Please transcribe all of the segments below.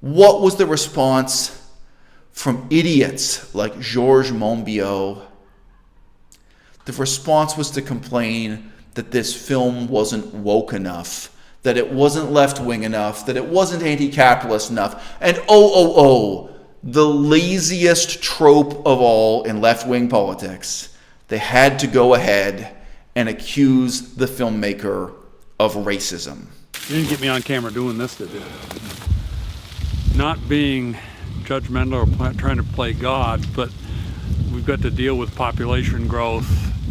What was the response from idiots like Georges Monbiot? The response was to complain that this film wasn't woke enough, that it wasn't left-wing enough, that it wasn't anti-capitalist enough. And the laziest trope of all in left-wing politics, they had to go ahead and accuse the filmmaker of racism. You didn't get me on camera doing this, did you? Not being judgmental or trying to play God, but we've got to deal with population growth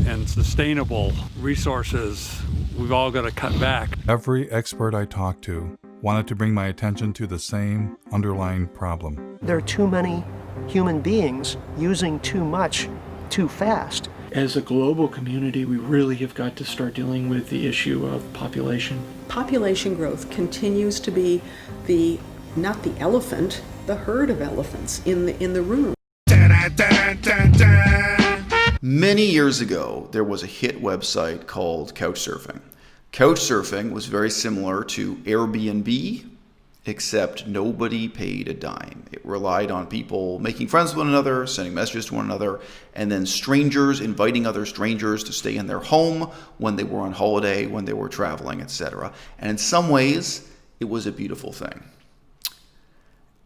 and sustainable resources. We've all got to cut back. Every expert I talked to wanted to bring my attention to the same underlying problem. There are too many human beings using too much too fast. As a global community, we really have got to start dealing with the issue of population. Population growth continues to be not the elephant, the herd of elephants in the room. Many years ago, there was a hit website called Couchsurfing. Couchsurfing was very similar to Airbnb, except nobody paid a dime. It relied on people making friends with one another, sending messages to one another, and then strangers inviting other strangers to stay in their home when they were on holiday, when they were traveling, etc. And in some ways, it was a beautiful thing.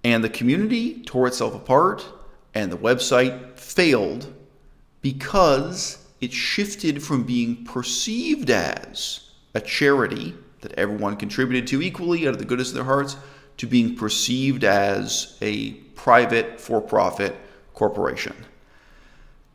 And the community tore itself apart, and the website failed because it shifted from being perceived as a charity that everyone contributed to equally out of the goodness of their hearts to being perceived as a private, for-profit corporation.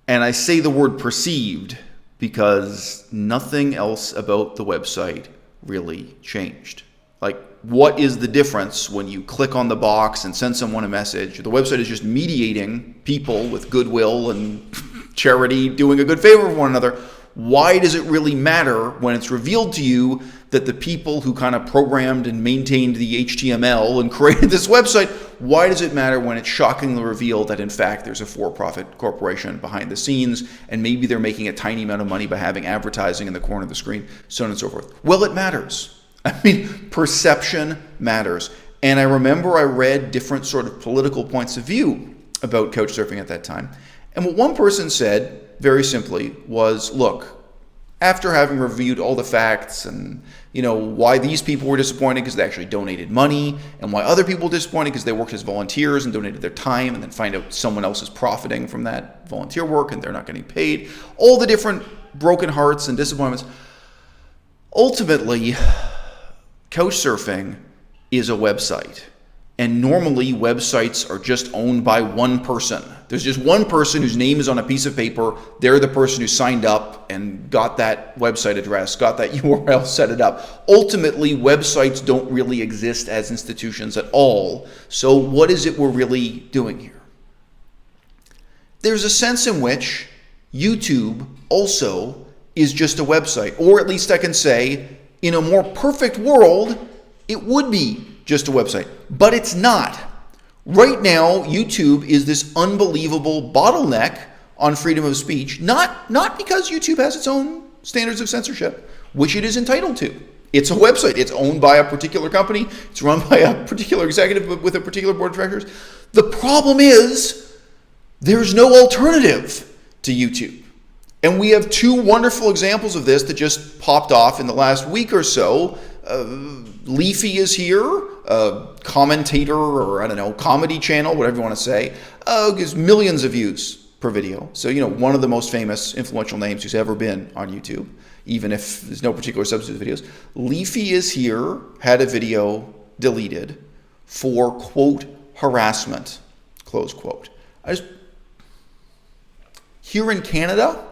And I say the word perceived because nothing else about the website really changed. Like, what is the difference when you click on the box and send someone a message? The website is just mediating people with goodwill and charity doing a good favor for one another. Why does it really matter when it's revealed to you that the people who kind of programmed and maintained the HTML and created this website, why does it matter when it's shockingly revealed that in fact there's a for-profit corporation behind the scenes and maybe they're making a tiny amount of money by having advertising in the corner of the screen, so on and so forth? Well, it matters. I mean, perception matters. And I remember I read different sort of political points of view about Couchsurfing at that time. And what one person said, very simply, was, look, after having reviewed all the facts and, why these people were disappointed because they actually donated money and why other people were disappointed because they worked as volunteers and donated their time and then find out someone else is profiting from that volunteer work and they're not getting paid, all the different broken hearts and disappointments. Ultimately, Couchsurfing is a website. And normally websites are just owned by one person. There's just one person whose name is on a piece of paper. They're the person who signed up and got that website address, got that URL, set it up. Ultimately, websites don't really exist as institutions at all. So what is it we're really doing here? There's a sense in which YouTube also is just a website. Or at least I can say, in a more perfect world, it would be just a website, but it's not. Right now, YouTube is this unbelievable bottleneck on freedom of speech, not because YouTube has its own standards of censorship, which it is entitled to. It's a website. It's owned by a particular company. It's run by a particular executive with a particular board of directors. The problem is there's no alternative to YouTube. And we have two wonderful examples of this that just popped off in the last week or so. LeafyIsHere, a commentator or comedy channel, whatever you want to say, gets millions of views per video. So, one of the most famous, influential names who's ever been on YouTube, even if there's no particular substance of videos. LeafyIsHere had a video deleted for, quote, harassment, close quote. Here in Canada,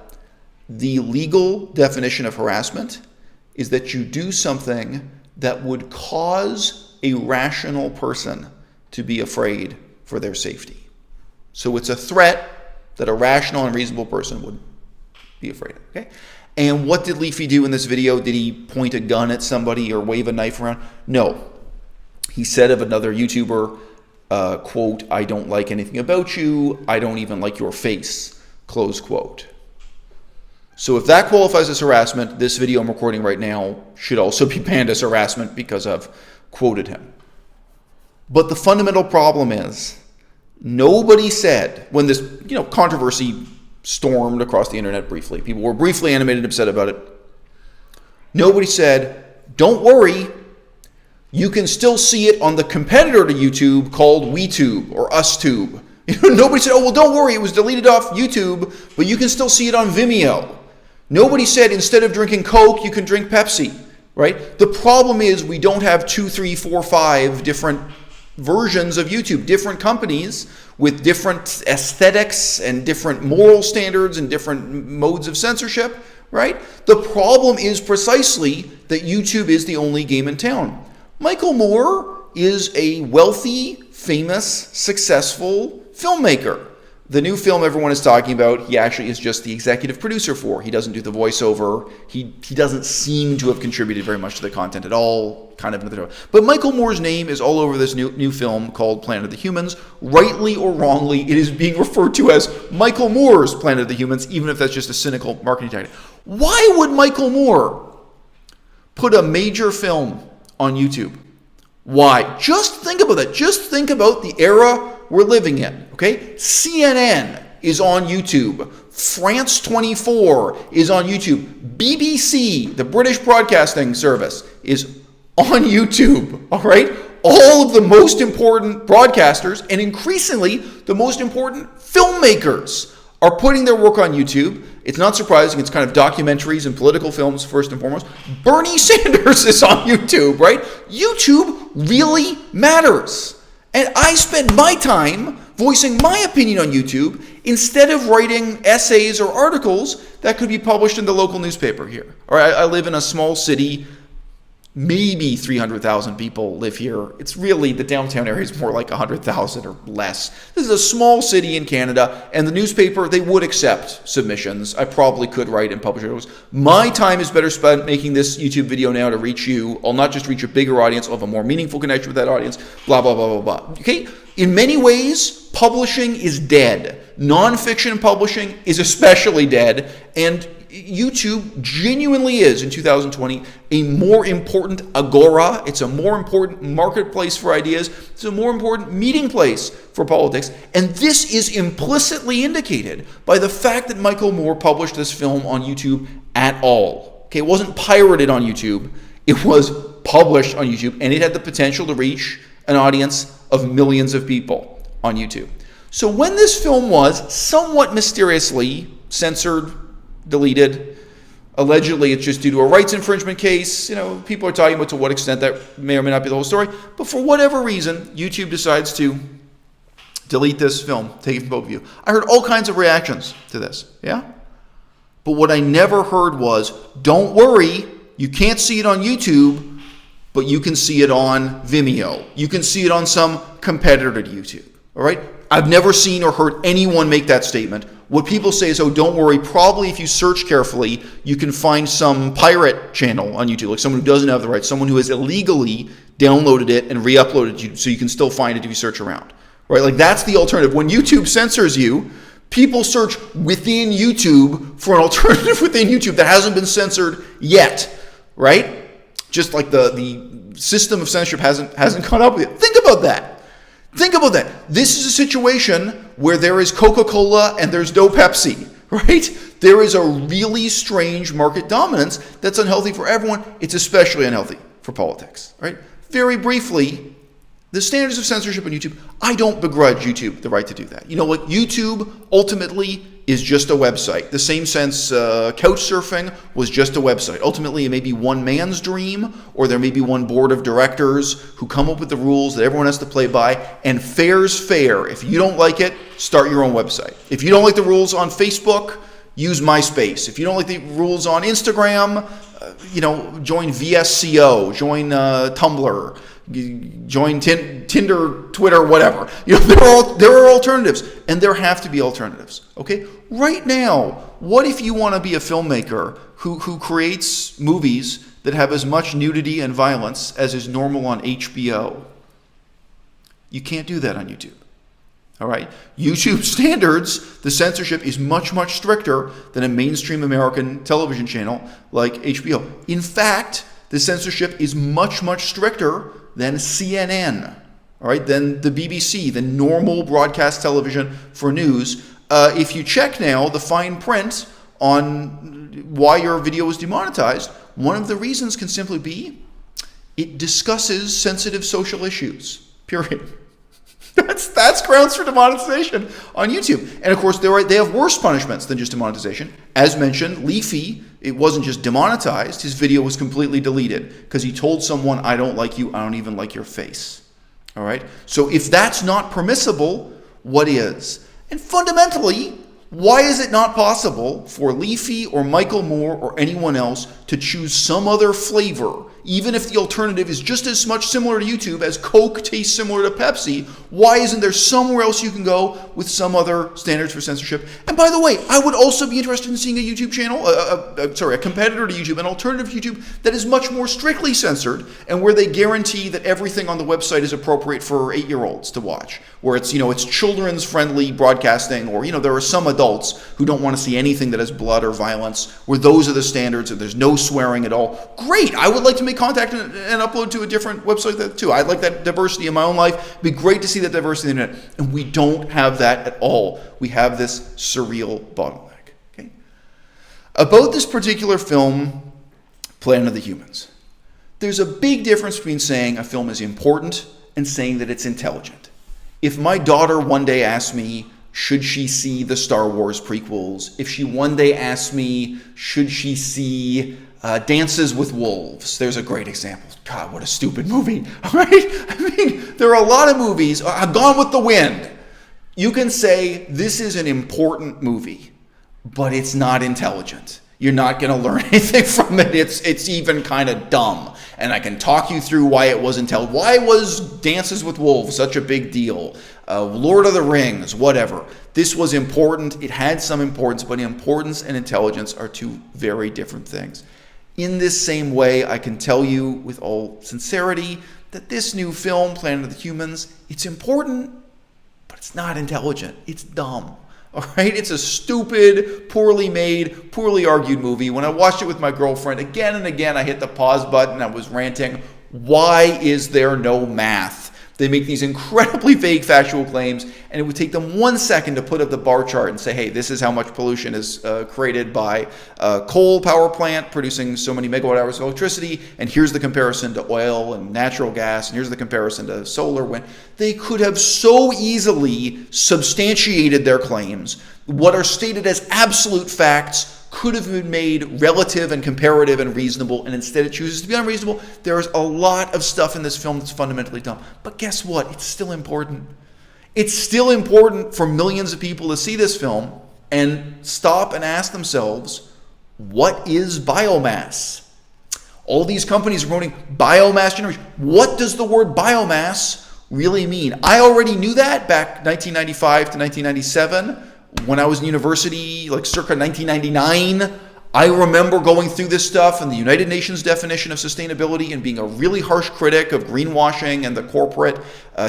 the legal definition of harassment is that you do something that would cause a rational person to be afraid for their safety. So it's a threat that a rational and reasonable person would be afraid of. Okay? And what did Leafy do in this video? Did he point a gun at somebody or wave a knife around? No. He said of another YouTuber, quote, "I don't like anything about you. I don't even like your face," close quote. So if that qualifies as harassment, this video I'm recording right now should also be banned as harassment because I've quoted him. But the fundamental problem is, nobody said, when this controversy stormed across the internet briefly, people were briefly animated and upset about it, nobody said, don't worry, you can still see it on the competitor to YouTube called WeTube or UsTube. Nobody said, oh, well, don't worry, it was deleted off YouTube, but you can still see it on Vimeo. Nobody said, instead of drinking Coke, you can drink Pepsi, right? The problem is we don't have 2, 3, 4, 5 different versions of YouTube, different companies with different aesthetics and different moral standards and different modes of censorship, right? The problem is precisely that YouTube is the only game in town. Michael Moore is a wealthy, famous, successful filmmaker. The new film everyone is talking about, he actually is just the executive producer for. He doesn't do the voiceover. He doesn't seem to have contributed very much to the content at all. Kind of another. But Michael Moore's name is all over this new film called Planet of the Humans. Rightly or wrongly, it is being referred to as Michael Moore's Planet of the Humans, even if that's just a cynical marketing tactic. Why would Michael Moore put a major film on YouTube? Why? Just think about that. Just think about the era we're living in, okay? CNN is on YouTube. France 24 is on YouTube. BBC, the British Broadcasting Service, is on YouTube, all right? All of the most important broadcasters and increasingly the most important filmmakers are putting their work on YouTube. It's not surprising. It's kind of documentaries and political films first and foremost. Bernie Sanders is on YouTube, right? YouTube really matters. And I spend my time voicing my opinion on YouTube instead of writing essays or articles that could be published in the local newspaper here. All right, I live in a small city. Maybe 300,000 people live here. It's really, the downtown area is more like 100,000 or less. This is a small city in Canada, and the newspaper, they would accept submissions. I probably could write and publish articles. My time is better spent making this YouTube video now to reach you. I'll not just reach a bigger audience, I'll have a more meaningful connection with that audience, blah, blah, blah, blah, blah. Okay? In many ways, publishing is dead. Non-fiction publishing is especially dead, and YouTube genuinely is, in 2020, a more important agora. It's a more important marketplace for ideas. It's a more important meeting place for politics. And this is implicitly indicated by the fact that Michael Moore published this film on YouTube at all. Okay, it wasn't pirated on YouTube. It was published on YouTube, and it had the potential to reach an audience of millions of people on YouTube. So when this film was somewhat mysteriously censored, deleted, allegedly it's just due to a rights infringement case, people are talking about to what extent that may or may not be the whole story, but for whatever reason, YouTube decides to delete this film, take it from both of you. I heard all kinds of reactions to this, yeah? But what I never heard was, don't worry, you can't see it on YouTube, but you can see it on Vimeo. You can see it on some competitor to YouTube, all right? I've never seen or heard anyone make that statement. What people say is, oh, don't worry, probably if you search carefully, you can find some pirate channel on YouTube, like someone who doesn't have the rights, someone who has illegally downloaded it and re-uploaded it, so you can still find it if you search around, right? Like, that's the alternative. When YouTube censors you, people search within YouTube for an alternative within YouTube that hasn't been censored yet, right? Just like the system of censorship hasn't caught up with it. Think about that. Think about that. This is a situation where there is Coca-Cola and there's no Pepsi, right? There is a really strange market dominance that's unhealthy for everyone. It's especially unhealthy for politics, right? Very briefly, the standards of censorship on YouTube, I don't begrudge YouTube the right to do that. You know what? YouTube ultimately is just a website. The same sense couch surfing was just a website. Ultimately, it may be one man's dream, or there may be one board of directors who come up with the rules that everyone has to play by, and fair's fair. If you don't like it, start your own website. If you don't like the rules on Facebook, use MySpace. If you don't like the rules on Instagram, join VSCO, join Tumblr, join Tinder, Twitter, whatever. There are alternatives, and there have to be alternatives. Okay, right now, what if you want to be a filmmaker who creates movies that have as much nudity and violence as is normal on HBO? You can't do that on YouTube. All right, YouTube standards, the censorship is much, much stricter than a mainstream American television channel like HBO. In fact, the censorship is much, much stricter than CNN. all right, than the BBC, the normal broadcast television for news. If you check now the fine print on why your video is demonetized, one of the reasons can simply be it discusses sensitive social issues, period. That's grounds for demonetization on YouTube. And of course, they have worse punishments than just demonetization. As mentioned, Leafy, it wasn't just demonetized, his video was completely deleted because he told someone, I don't like you, I don't even like your face. All right? So if that's not permissible, what is? And fundamentally, why is it not possible for Leafy or Michael Moore or anyone else to choose some other flavor, even if the alternative is just as much similar to YouTube as Coke tastes similar to Pepsi? Why isn't there somewhere else you can go with some other standards for censorship? And by the way, I would also be interested in seeing a YouTube channel, a competitor to YouTube, an alternative to YouTube that is much more strictly censored and where they guarantee that everything on the website is appropriate for 8-year-olds to watch, where it's, it's children's friendly broadcasting, or, there are some adults who don't want to see anything that has blood or violence, where those are the standards and there's no swearing at all. Great. I would like to make contact and upload to a different website too. I'd like that diversity in my own life. It'd be great to see that diversity in the internet. And we don't have that at all. We have this surreal bottleneck. Okay? About this particular film, Planet of the Humans, there's a big difference between saying a film is important and saying that it's intelligent. If my daughter one day asks me, should she see the Star Wars prequels? If she one day asks me, should she see Dances with Wolves? There's a great example. God, what a stupid movie. All right? I mean, there are a lot of movies. Gone with the Wind. You can say this is an important movie, but it's not intelligent. You're not going to learn anything from it. It's even kind of dumb. And I can talk you through why it was intelligent. Why was Dances with Wolves such a big deal? Lord of the Rings, whatever. This was important. It had some importance, but importance and intelligence are two very different things. In this same way, I can tell you with all sincerity that this new film, Planet of the Humans, it's important, but it's not intelligent. It's dumb. All right? It's a stupid, poorly made, poorly argued movie. When I watched it with my girlfriend, again and again, I hit the pause button. I was ranting. Why is there no math? They make these incredibly vague factual claims, and it would take them 1 second to put up the bar chart and say, hey, this is how much pollution is created by a coal power plant producing so many megawatt hours of electricity, and here's the comparison to oil and natural gas, and here's the comparison to solar wind. They could have so easily substantiated their claims. What are stated as absolute facts could have been made relative and comparative and reasonable, and instead it chooses to be unreasonable. There's a lot of stuff in this film that's fundamentally dumb. But guess what? It's still important. It's still important for millions of people to see this film and stop and ask themselves, what is biomass? All these companies are promoting biomass generation. What does the word biomass really mean? I already knew that back 1995 to 1997. When I was in university, like circa 1999, I remember going through this stuff and the United Nations definition of sustainability and being a really harsh critic of greenwashing and the corporate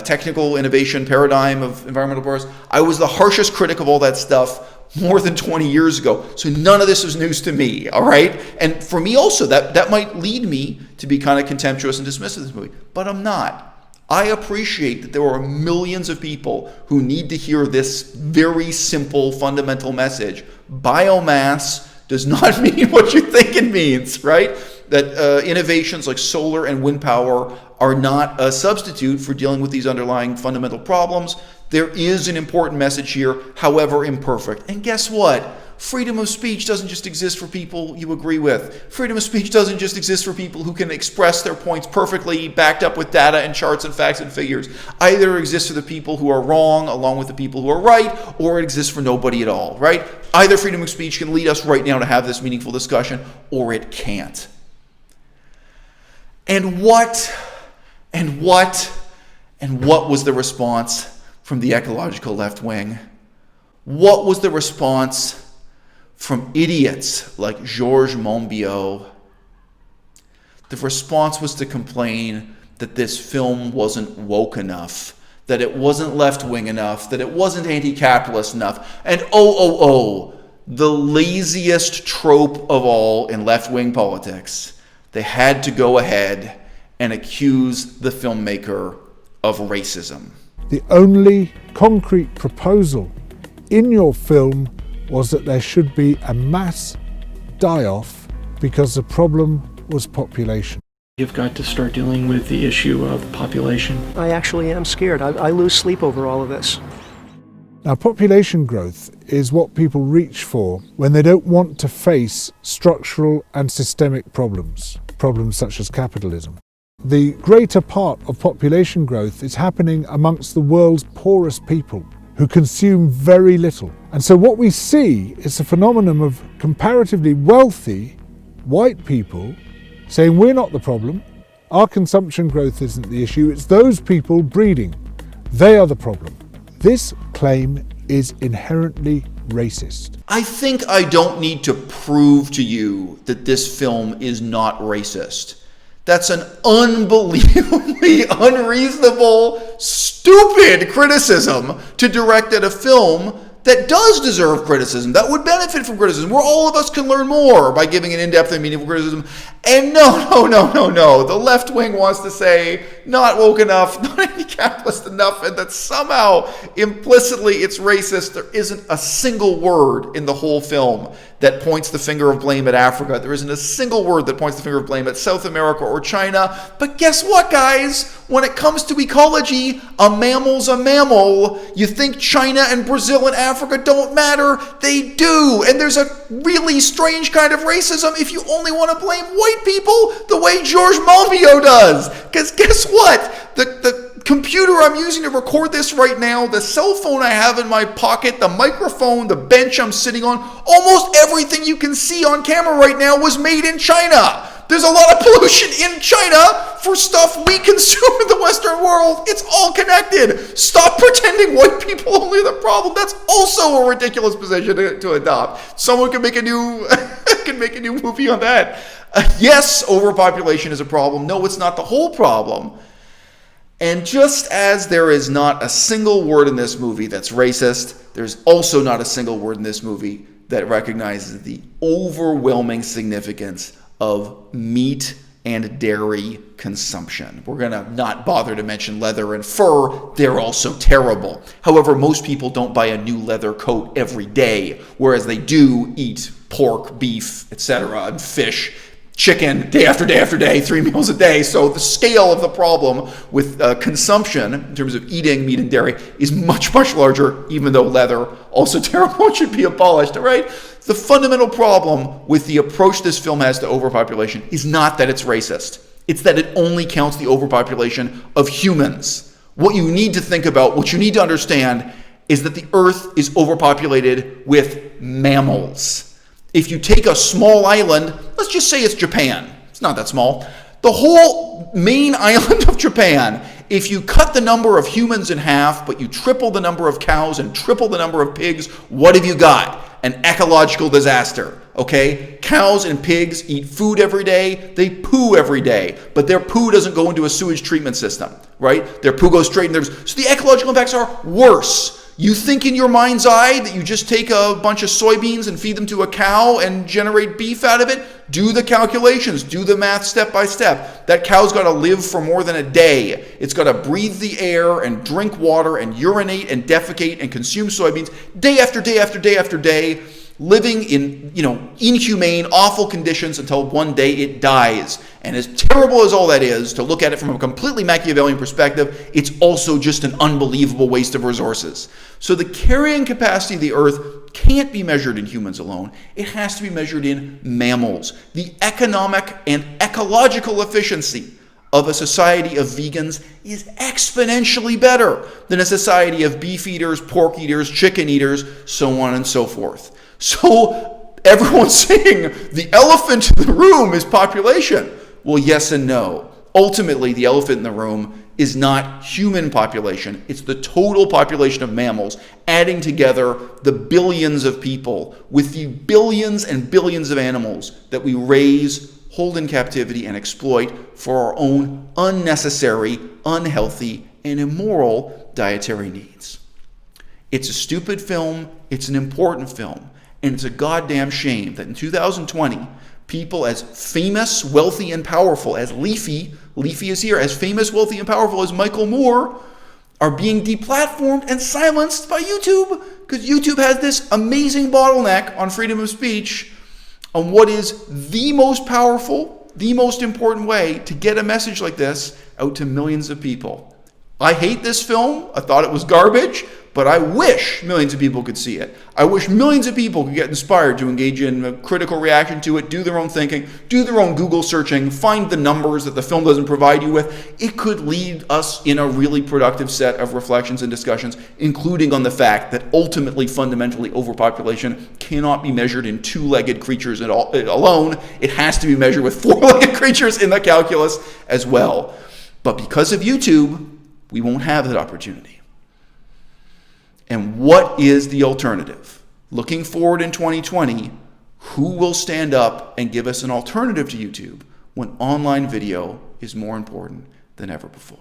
technical innovation paradigm of environmental progress. I was the harshest critic of all that stuff more than 20 years ago. So none of this is news to me, all right? And for me also, that might lead me to be kind of contemptuous and dismissive of this movie, but I'm not. I appreciate that there are millions of people who need to hear this very simple, fundamental message. Biomass does not mean what you think it means, right? That innovations like solar and wind power are not a substitute for dealing with these underlying fundamental problems. There is an important message here, however imperfect. And guess what? Freedom of speech doesn't just exist for people you agree with. Freedom of speech doesn't just exist for people who can express their points perfectly, backed up with data and charts and facts and figures. Either it exists for the people who are wrong along with the people who are right, or it exists for nobody at all, right? Either freedom of speech can lead us right now to have this meaningful discussion, or it can't. And what was the response from the ecological left wing? What was the response from idiots like Georges Monbiot? The response was to complain that this film wasn't woke enough, that it wasn't left-wing enough, that it wasn't anti-capitalist enough. And the laziest trope of all in left-wing politics, they had to go ahead and accuse the filmmaker of racism. The only concrete proposal in your film was that there should be a mass die-off because the problem was population. You've got to start dealing with the issue of population. I actually am scared. I lose sleep over all of this. Now, population growth is what people reach for when they don't want to face structural and systemic problems such as capitalism. The greater part of population growth is happening amongst the world's poorest people who consume very little. And so what we see is a phenomenon of comparatively wealthy white people saying we're not the problem, our consumption growth isn't the issue, it's those people breeding. They are the problem. This claim is inherently racist. I think I don't need to prove to you that this film is not racist. That's an unbelievably unreasonable, stupid criticism to direct at a film that does deserve criticism, that would benefit from criticism, where all of us can learn more by giving an in-depth and meaningful criticism. And no. The left wing wants to say, not woke enough, not anti-capitalist enough, and that somehow, implicitly, it's racist. There isn't a single word in the whole film that points the finger of blame at Africa. There isn't a single word that points the finger of blame at South America or China. But guess what, guys? When it comes to ecology, a mammal's a mammal. You think China and Brazil and Africa don't matter? They do. And there's a really strange kind of racism if you only want to blame white people the way George Monbiot does. Because guess what? The computer I'm using to record this right now, the cell phone I have in my pocket, the microphone, the bench I'm sitting on, almost everything you can see on camera right now was made in China. There's a lot of pollution in China for stuff we consume in the Western world. It's all connected. Stop pretending white people only are the problem. That's also a ridiculous position to adopt. Someone can make a new movie on that. Yes, overpopulation is a problem. No, it's not the whole problem. And just as there is not a single word in this movie that's racist, there's also not a single word in this movie that recognizes the overwhelming significance of meat and dairy consumption. We're going to not bother to mention leather and fur. They're also terrible. However, most people don't buy a new leather coat every day, whereas they do eat pork, beef, etc., and fish, chicken, day after day after day, 3 meals a day. So the scale of the problem with consumption in terms of eating meat and dairy is much, much larger, even though leather, also terrible, and should be abolished, all right? The fundamental problem with the approach this film has to overpopulation is not that it's racist. It's that it only counts the overpopulation of humans. What you need to think about, what you need to understand, is that the Earth is overpopulated with mammals. If you take a small island, let's just say it's Japan. It's not that small. The whole main island of Japan, if you cut the number of humans in half, but you triple the number of cows and triple the number of pigs, what have you got? An ecological disaster, okay? Cows and pigs eat food every day. They poo every day, but their poo doesn't go into a sewage treatment system, right? Their poo goes straight in there. So the ecological impacts are worse. You think in your mind's eye that you just take a bunch of soybeans and feed them to a cow and generate beef out of it? Do the calculations. Do the math step by step. That cow's got to live for more than a day. It's got to breathe the air and drink water and urinate and defecate and consume soybeans day after day after day after day, living in, inhumane, awful conditions until one day it dies. And as terrible as all that is, to look at it from a completely Machiavellian perspective, it's also just an unbelievable waste of resources. So the carrying capacity of the Earth can't be measured in humans alone. It has to be measured in mammals. The economic and ecological efficiency of a society of vegans is exponentially better than a society of beef eaters, pork eaters, chicken eaters, so on and so forth. So everyone's saying the elephant in the room is population. Well, yes and no. Ultimately, the elephant in the room is not human population. It's the total population of mammals, adding together the billions of people with the billions and billions of animals that we raise, hold in captivity, and exploit for our own unnecessary, unhealthy, and immoral dietary needs. It's a stupid film. It's an important film. And it's a goddamn shame that in 2020, people as famous, wealthy, and powerful as Leafy is here, as famous, wealthy, and powerful as Michael Moore, are being deplatformed and silenced by YouTube, because YouTube has this amazing bottleneck on freedom of speech on what is the most powerful, the most important way to get a message like this out to millions of people. I hate this film. I thought it was garbage, but I wish millions of people could see it. I wish millions of people could get inspired to engage in a critical reaction to it, do their own thinking, do their own Google searching, find the numbers that the film doesn't provide you with. It could lead us in a really productive set of reflections and discussions, including on the fact that ultimately, fundamentally, overpopulation cannot be measured in two-legged creatures alone. It has to be measured with four-legged creatures in the calculus as well. But because of YouTube, we won't have that opportunity. And what is the alternative? Looking forward in 2020, who will stand up and give us an alternative to YouTube when online video is more important than ever before?